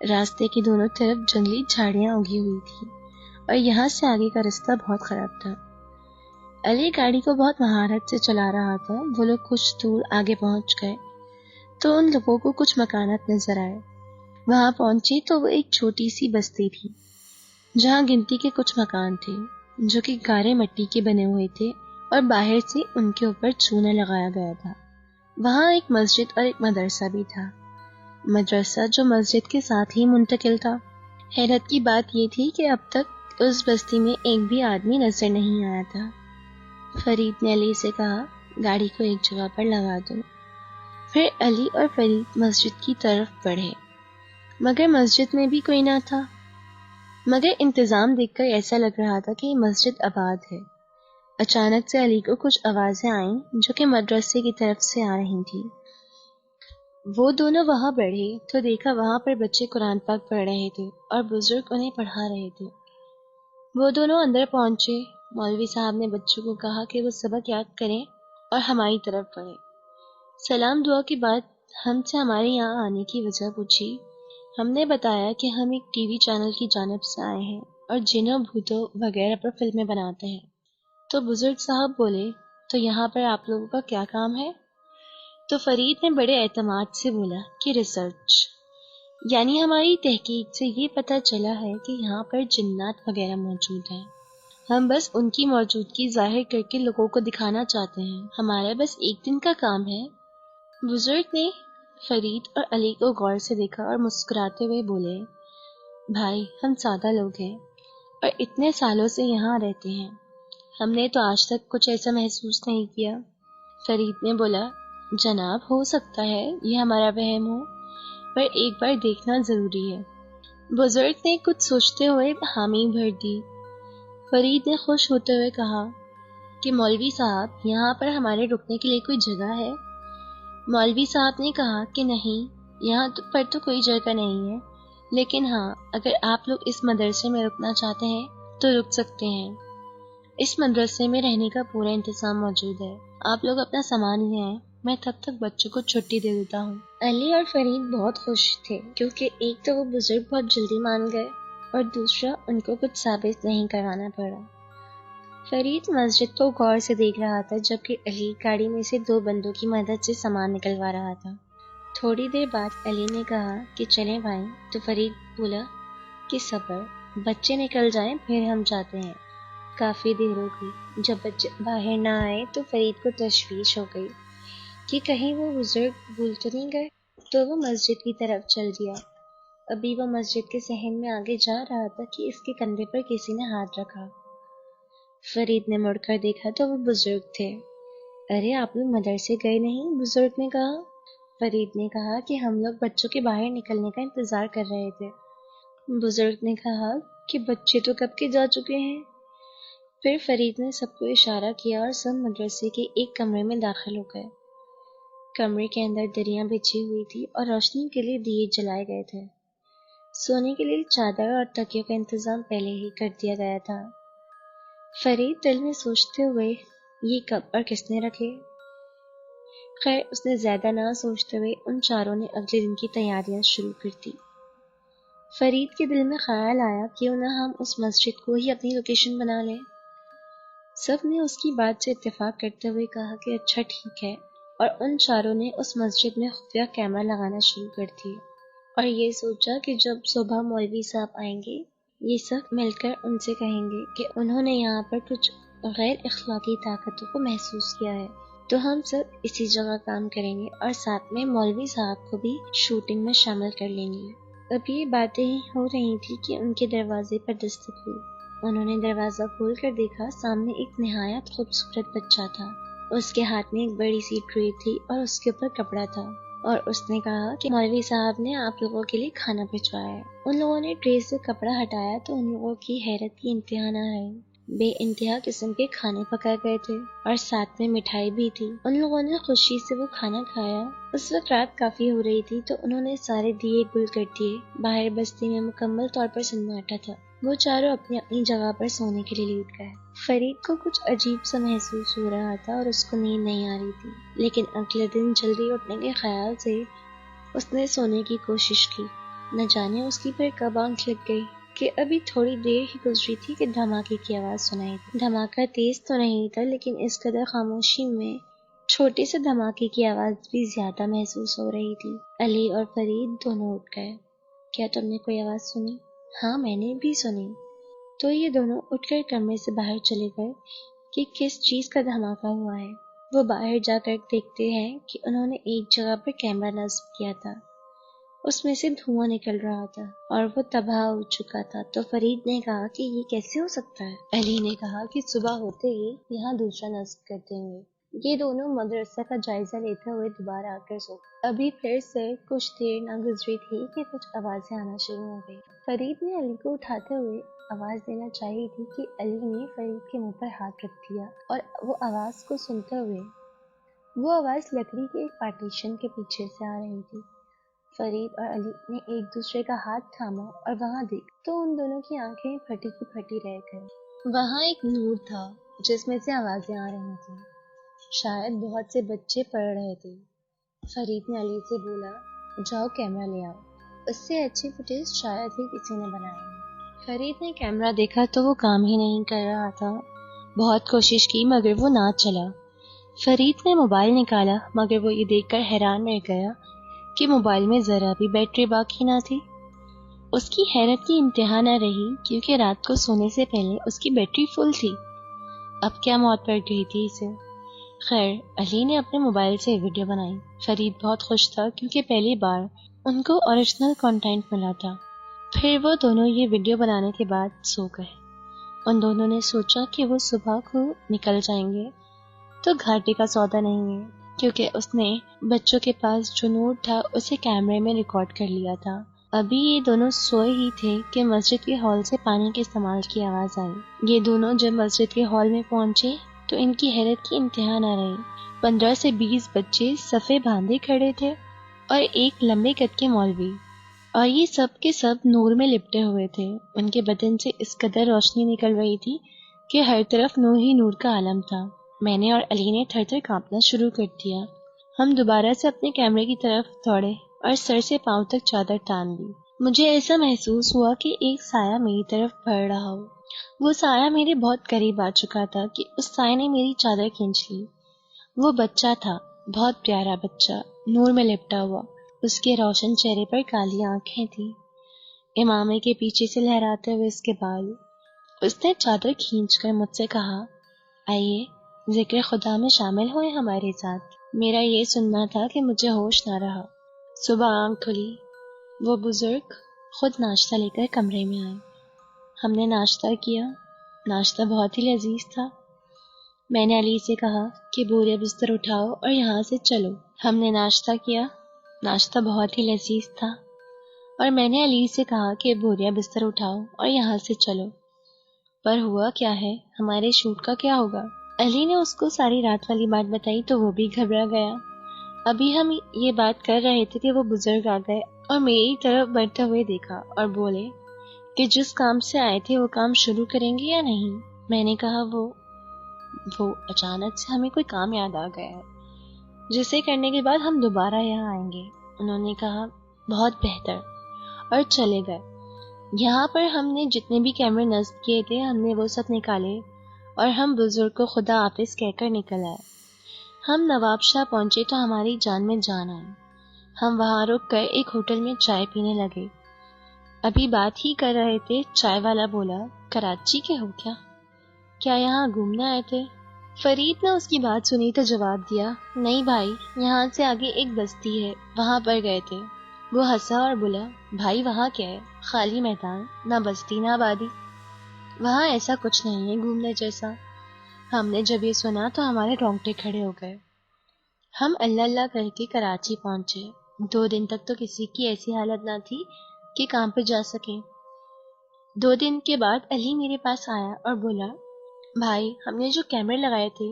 راستے کی دونوں طرف جنگلی جھاڑیاں اگی ہوئی تھی اور یہاں سے آگے کا راستہ بہت خراب تھا۔ علی گاڑی کو بہت مہارت سے چلا رہا تھا۔ وہ لوگ کچھ دور آگے پہنچ گئے تو ان لوگوں کو کچھ مکانات نظر آئے۔ وہاں پہنچی تو وہ ایک چھوٹی سی بستی تھی جہاں گنتی کے کچھ مکان تھے جو کہ گارے مٹی کے بنے ہوئے تھے اور باہر سے ان کے اوپر چونا لگایا گیا تھا۔ وہاں ایک مسجد اور ایک مدرسہ بھی تھا، مدرسہ جو مسجد کے ساتھ ہی منتقل تھا۔ حیرت کی بات یہ تھی کہ اب تک اس بستی میں ایک بھی آدمی نظر نہیں آیا تھا۔ فرید نے علی سے کہا، گاڑی کو ایک جگہ پر لگا دو۔ پھر علی اور فرید مسجد کی طرف بڑھے، مگر مسجد میں بھی کوئی نہ تھا۔ مگر انتظام دیکھ کر ایسا لگ رہا تھا کہ یہ مسجد آباد ہے۔ اچانک سے علی کو کچھ آوازیں آئیں جو کہ مدرسے کی طرف سے آ رہی تھی۔ وہ دونوں وہاں بڑھے تو دیکھا وہاں پر بچے قرآن پاک پڑھ رہے تھے اور بزرگ انہیں پڑھا رہے تھے۔ وہ دونوں اندر پہنچے۔ مولوی صاحب نے بچوں کو کہا کہ وہ سبق یاد کریں اور ہماری طرف پڑھیں۔ سلام دعا کے بعد ہم سے ہمارے یہاں آنے کی وجہ پوچھی۔ ہم نے بتایا کہ ہم ایک ٹی وی چینل کی جانب سے آئے ہیں اور جنوں بھوتوں وغیرہ پر فلمیں بناتے ہیں۔ تو بزرگ صاحب بولے، تو یہاں پر آپ لوگوں کا کیا کام ہے؟ تو فرید نے بڑے اعتماد سے بولا کہ ریسرچ، یعنی ہماری تحقیق سے یہ پتہ چلا ہے کہ یہاں پر جنات وغیرہ موجود ہیں۔ ہم بس ان کی موجودگی ظاہر کر کے لوگوں کو دکھانا چاہتے ہیں۔ ہمارا بس ایک دن کا کام ہے۔ بزرگ نے فرید اور علی کو غور سے دیکھا اور مسکراتے ہوئے بولے، بھائی ہم سادہ لوگ ہیں اور اتنے سالوں سے یہاں رہتے ہیں، ہم نے تو آج تک کچھ ایسا محسوس نہیں کیا۔ فرید نے بولا، جناب ہو سکتا ہے یہ ہمارا وہم ہو، پر ایک بار دیکھنا ضروری ہے۔ بزرگ نے کچھ سوچتے ہوئے حامی بھر دی۔ فرید نے خوش ہوتے ہوئے کہا کہ مولوی صاحب یہاں پر ہمارے رکنے کے لیے کوئی جگہ ہے؟ مولوی صاحب نے کہا کہ نہیں، یہاں پر تو کوئی جگہ نہیں ہے، لیکن ہاں اگر آپ لوگ اس مدرسے میں رکنا چاہتے ہیں تو رک سکتے ہیں۔ اس مدرسے میں رہنے کا پورا انتظام موجود ہے، آپ لوگ اپنا سامان لے آئیں، میں تب تک بچوں کو چھٹی دے دیتا ہوں۔ علی اور فرید بہت خوش تھے کیونکہ ایک تو وہ بزرگ بہت جلدی مان گئے اور دوسرا ان کو کچھ ثابت نہیں کروانا پڑا۔ فرید مسجد کو غور سے دیکھ رہا تھا جبکہ علی گاڑی میں سے دو بندوں کی مدد سے سامان نکلوا رہا تھا۔ تھوڑی دیر بعد علی نے کہا کہ چلیں بھائی، تو فرید بولا کہ صبر، بچے نکل جائیں پھر ہم جاتے ہیں۔ کافی دیر ہو گئی، جب بچے باہر نہ آئے تو فرید کو تشویش ہو گئی کہ کہیں وہ بزرگ بھول تو نہیں گئے، تو وہ مسجد کی طرف چل دیا۔ ابھی وہ مسجد کے صحن میں آگے جا رہا تھا کہ اس کے کندھے پر کسی نے ہاتھ رکھا۔ فرید نے مڑ کر دیکھا تو وہ بزرگ تھے۔ ارے آپ لوگ مدرسے گئے نہیں؟ بزرگ نے کہا۔ فرید نے کہا کہ ہم لوگ بچوں کے باہر نکلنے کا انتظار کر رہے تھے۔ بزرگ نے کہا کہ بچے تو کب کے جا چکے ہیں۔ پھر فرید نے سب کو اشارہ کیا اور سب مدرسے کے ایک کمرے میں داخل ہو گئے۔ کمرے کے اندر دریاں بچھی ہوئی تھی اور روشنی کے لیے دیے جلائے گئے تھے۔ سونے کے لیے چادر اور تکیوں کا انتظام پہلے ہی کر دیا گیا تھا۔ فرید دل میں سوچتے ہوئے، یہ کب اور کس نے رکھے؟ خیر اس نے زیادہ نہ سوچتے ہوئے ان چاروں نے اگلے دن کی تیاریاں شروع کر دی۔ فرید کے دل میں خیال آیا کیوں نہ ہم اس مسجد کو ہی اپنی لوکیشن بنا لیں۔ سب نے اس کی بات سے اتفاق کرتے ہوئے کہا کہ اچھا ٹھیک ہے، اور ان چاروں نے اس مسجد میں خفیہ کیمرہ لگانا شروع کر دیے اور یہ سوچا کہ جب صبح مولوی صاحب آئیں گے یہ سب مل کر ان سے کہیں گے کہ انہوں نے یہاں پر کچھ غیر اخلاقی طاقتوں کو محسوس کیا ہے، تو ہم سب اسی جگہ کام کریں گے اور ساتھ میں مولوی صاحب کو بھی شوٹنگ میں شامل کر لیں گے۔ اب یہ باتیں ہو رہی تھی کہ ان کے دروازے پر دستک ہوئی۔ انہوں نے دروازہ کھول کر دیکھا، سامنے ایک نہایت خوبصورت بچہ تھا۔ اس کے ہاتھ میں ایک بڑی سی ٹرے تھی اور اس کے اوپر کپڑا تھا، اور اس نے کہا کہ مولوی صاحب نے آپ لوگوں کے لیے کھانا بھجوایا ہے۔ ان لوگوں نے ٹرے سے کپڑا ہٹایا تو ان لوگوں کی حیرت کی انتہا نہ رہی۔ بے انتہا قسم کے کھانے پکائے گئے تھے اور ساتھ میں مٹھائی بھی تھی۔ ان لوگوں نے خوشی سے وہ کھانا کھایا۔ اس وقت رات کافی ہو رہی تھی تو انہوں نے سارے دیے گل کر دیے۔ باہر بستی میں مکمل طور پر سناٹا تھا۔ وہ چاروں اپنی اپنی جگہ پر سونے کے لیے لیٹ گئے۔ فرید کو کچھ عجیب سا محسوس ہو رہا تھا اور اس کو نیند نہیں آ رہی تھی، لیکن اگلے دن جلدی اٹھنے کے خیال سے اس نے سونے کی کوشش کی۔ نہ جانے اس کی پر کب آنکھ لگ گئی کہ ابھی تھوڑی دیر ہی گزری تھی کہ دھماکے کی آواز سنائی دی۔ دھماکہ تیز تو نہیں تھا، لیکن اس قدر خاموشی میں چھوٹے سے دھماکے کی آواز بھی زیادہ محسوس ہو رہی تھی۔ علی اور فرید دونوں اٹھ گئے۔ کیا تم نے کوئی آواز سنی؟ ہاں، میں نے بھی سنی۔ تو یہ دونوں اٹھ کر کمرے سے باہر چلے گئے کہ کس چیز کا دھماکہ ہوا ہے۔ وہ باہر جا کر دیکھتے ہیں کہ انہوں نے ایک جگہ پر کیمرہ نصب کیا تھا، اس میں سے دھواں نکل رہا تھا اور وہ تباہ ہو چکا تھا۔ تو فرید نے کہا کہ یہ کیسے ہو سکتا ہے؟ علی نے کہا کہ صبح ہوتے ہی یہاں دوسرا نصب کرتے ہوئے یہ دونوں مدرسہ کا جائزہ لیتے ہوئے دوبارہ آ کر سو گئے۔ ابھی پھر سے کچھ دیر نہ گزری تھی کہ کچھ آوازیں آنا شروع ہو گئی۔ فرید نے علی کو اٹھاتے ہوئے آواز دینا چاہی تھی کہ علی نے فرید کے منہ پر ہاتھ رکھ دیا اور وہ آواز کو سنتے ہوئے وہ آواز لکڑی کے ایک پارٹیشن کے پیچھے سے آ رہی تھی۔ فرید اور علی نے ایک دوسرے کا ہاتھ تھاما اور وہاں دیکھا تو ان دونوں کی آنکھیں پھٹی کی پھٹی رہ گئی۔ وہاں ایک نور تھا جس میں سے آوازیں آ رہی تھیں، شاید بہت سے بچے پڑھ رہے تھے۔ فرید نے علی سے بولا، جاؤ کیمرہ لے آؤ، اس سے اچھی فوٹیج شاید ہی کسی نے بنائی ہے۔ فرید نے کیمرہ دیکھا تو وہ کام ہی نہیں کر رہا تھا۔ بہت کوشش کی مگر وہ نہ چلا۔ فرید نے موبائل نکالا مگر وہ یہ دیکھ کر حیران رہ گیا کہ موبائل میں ذرا بھی بیٹری باقی نہ تھی۔ اس کی حیرت کی انتہا نہ رہی کیونکہ رات کو سونے سے پہلے اس کی بیٹری فل تھی۔ اب کیا موت پڑ گئی تھی اسے؟ خیر، علی نے اپنے موبائل سے ویڈیو بنائی۔ فرید بہت خوش تھا کیونکہ پہلی بار ان کو اوریجنل کنٹینٹ ملا تھا۔ پھر وہ دونوں یہ ویڈیو بنانے کے بعد سو گئے۔ ان دونوں نے سوچا کہ وہ صبح کو نکل جائیں گے تو گھاٹے کا سودا نہیں ہے، کیونکہ اس نے بچوں کے پاس جو نوٹ تھا اسے کیمرے میں ریکارڈ کر لیا تھا۔ ابھی یہ دونوں سوئے ہی تھے کہ مسجد کے ہال سے پانی کے استعمال کی آواز آئی۔ یہ دونوں جب مسجد کے ہال میں پہنچے تو ان کی حیرت کی انتہا نہ رہی۔ 15 سے 20 بچے صفے باندھے کھڑے تھے اور ایک لمبے قد کے مولوی، اور یہ سب کے سب نور میں لپٹے ہوئے تھے۔ ان کے بدن سے اس قدر روشنی نکل رہی تھی کہ ہر طرف نور ہی نور کا عالم تھا۔ میں نے اور علی نے تھر تھر کانپنا شروع کر دیا۔ ہم دوبارہ سے اپنے کیمرے کی طرف دوڑے اور سر سے پاؤں تک چادر تان لی۔ مجھے ایسا محسوس ہوا کہ ایک سایہ میری طرف بڑھ رہا ہو۔ وہ سایہ میرے بہت قریب آ چکا تھا کہ اس سایہ نے میری چادر کھینچ لی۔ وہ بچہ تھا، بہت پیارا بچہ، نور میں لپٹا ہوا۔ اس کے روشن چہرے پر کالی آنکھیں تھیں، امامے کے پیچھے سے لہراتے ہوئے اس کے بال۔ اس نے چادر کھینچ کر مجھ سے کہا، آئیے ذکر خدا میں شامل ہوئے ہمارے ساتھ۔ میرا یہ سننا تھا کہ مجھے ہوش نہ رہا۔ صبح آنکھ کھلی، وہ بزرگ خود ناشتہ لے کر کمرے میں آئے۔ ہم نے ناشتہ کیا، ناشتہ بہت ہی لذیذ تھا۔ میں نے علی سے کہا کہ بوریا بستر اٹھاؤ اور یہاں سے چلو۔ ہم نے ناشتہ کیا، ناشتہ بہت ہی لذیذ تھا، اور میں نے علی سے کہا کہ بوریا بستر اٹھاؤ اور یہاں سے چلو۔ پر ہوا کیا ہے، ہمارے شوٹ کا کیا ہوگا؟ علی نے اس کو ساری رات والی بات بتائی تو وہ بھی گھبرا گیا۔ ابھی ہم یہ بات کر رہے تھے کہ وہ بزرگ آ گئے اور میری طرف بڑھتے ہوئے دیکھا اور بولے کہ جس کام سے آئے تھے وہ کام شروع کریں گے یا نہیں؟ میں نے کہا وہ اچانک سے ہمیں کوئی کام یاد آ گیا ہے جسے کرنے کے بعد ہم دوبارہ یہاں آئیں گے۔ انہوں نے کہا بہت بہتر، اور چلے گئے۔ یہاں پر ہم نے جتنے بھی کیمرے نصب کیے تھے ہم نے وہ سب نکالے اور ہم بزرگ کو خدا حافظ کہہ کر نکل آئے۔ ہم نواب شاہ پہنچے تو ہماری جان میں جان آئی۔ ہم وہاں رک کر ایک ہوٹل میں چائے پینے لگے۔ ابھی بات ہی کر رہے تھے، چائے والا بولا، کراچی کے ہو کیا یہاں گھومنے آئے تھے؟ فرید نے اس کی بات سنی تو جواب دیا، نہیں بھائی، یہاں سے آگے ایک بستی ہے، وہاں پر گئے تھے۔ وہ ہنسا اور بولا، بھائی وہاں کیا ہے؟ خالی میدان، نہ بستی نہ آبادی، وہاں ایسا کچھ نہیں ہے گھومنے جیسا۔ ہم نے جب یہ سنا تو ہمارے رونگٹے کھڑے ہو گئے۔ ہم اللہ اللہ کر کے کراچی پہنچے۔ 2 دن تک تو کسی کی ایسی حالت نہ تھی کہ کام پہ جا سکیں۔ 2 دن کے بعد علی میرے پاس آیا اور بولا، بھائی ہم نے جو کیمرے لگائے تھے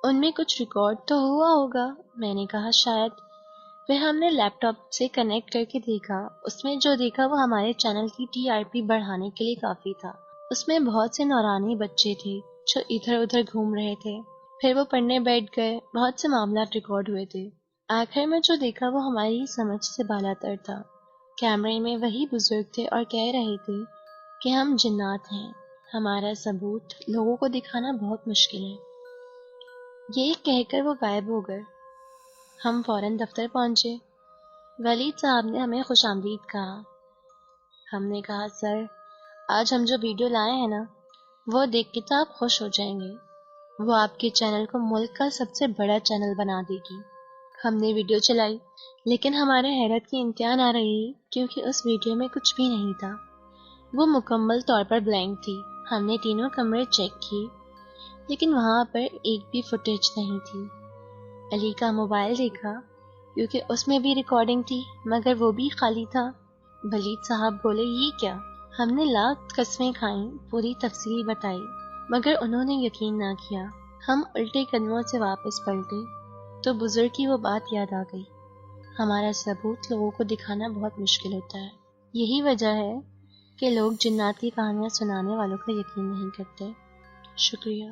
ان میں کچھ ریکارڈ تو ہوا ہوگا؟ میں نے کہا شاید۔ پھر ہم نے لیپ ٹاپ سے کنیکٹ کر کے دیکھا، اس میں جو دیکھا وہ ہمارے چینل کی TRP بڑھانے کے لیے کافی تھا۔ اس میں بہت سے نورانی بچے تھے جو ادھر ادھر گھوم رہے تھے۔ پھر وہ پڑھنے بیٹھ گئے، بہت سے معاملات ریکارڈ ہوئے تھے۔ آخر میں جو دیکھا وہ ہماری سمجھ سے بالاتر تھا۔ کیمرے میں وہی بزرگ تھے اور کہہ رہے تھے کہ ہم جنات ہیں، ہمارا ثبوت لوگوں کو دکھانا بہت مشکل ہے۔ یہ کہہ کر وہ غائب ہو گئے۔ ہم فوراً دفتر پہنچے۔ ولید صاحب نے ہمیں خوش آمدید کہا۔ ہم نے کہا سر، آج ہم جو ویڈیو لائے ہیں نا، وہ دیکھ کے تو آپ خوش ہو جائیں گے، وہ آپ کے چینل کو ملک کا سب سے بڑا چینل بنا دے گی۔ ہم نے ویڈیو چلائی، لیکن ہمارے حیرت کی انتہا نہ رہی کیونکہ اس ویڈیو میں کچھ بھی نہیں تھا، وہ مکمل طور پر بلینک تھی۔ ہم نے تینوں کمرے چیک کیے، لیکن وہاں پر ایک بھی فوٹیج نہیں تھی۔ علی کا موبائل دیکھا کیونکہ اس میں بھی ریکارڈنگ تھی، مگر وہ بھی خالی تھا۔ ولید صاحب بولے یہ کیا؟ ہم نے لاکھ قسمیں کھائیں، پوری تفصیل بتائی، مگر انہوں نے یقین نہ کیا۔ ہم الٹے قدموں سے واپس پلٹے تو بزرگ کی وہ بات یاد آ گئی، ہمارا ثبوت لوگوں کو دکھانا بہت مشکل ہوتا ہے۔ یہی وجہ ہے کہ لوگ جنات کی کہانیاں سنانے والوں کا یقین نہیں کرتے۔ شکریہ۔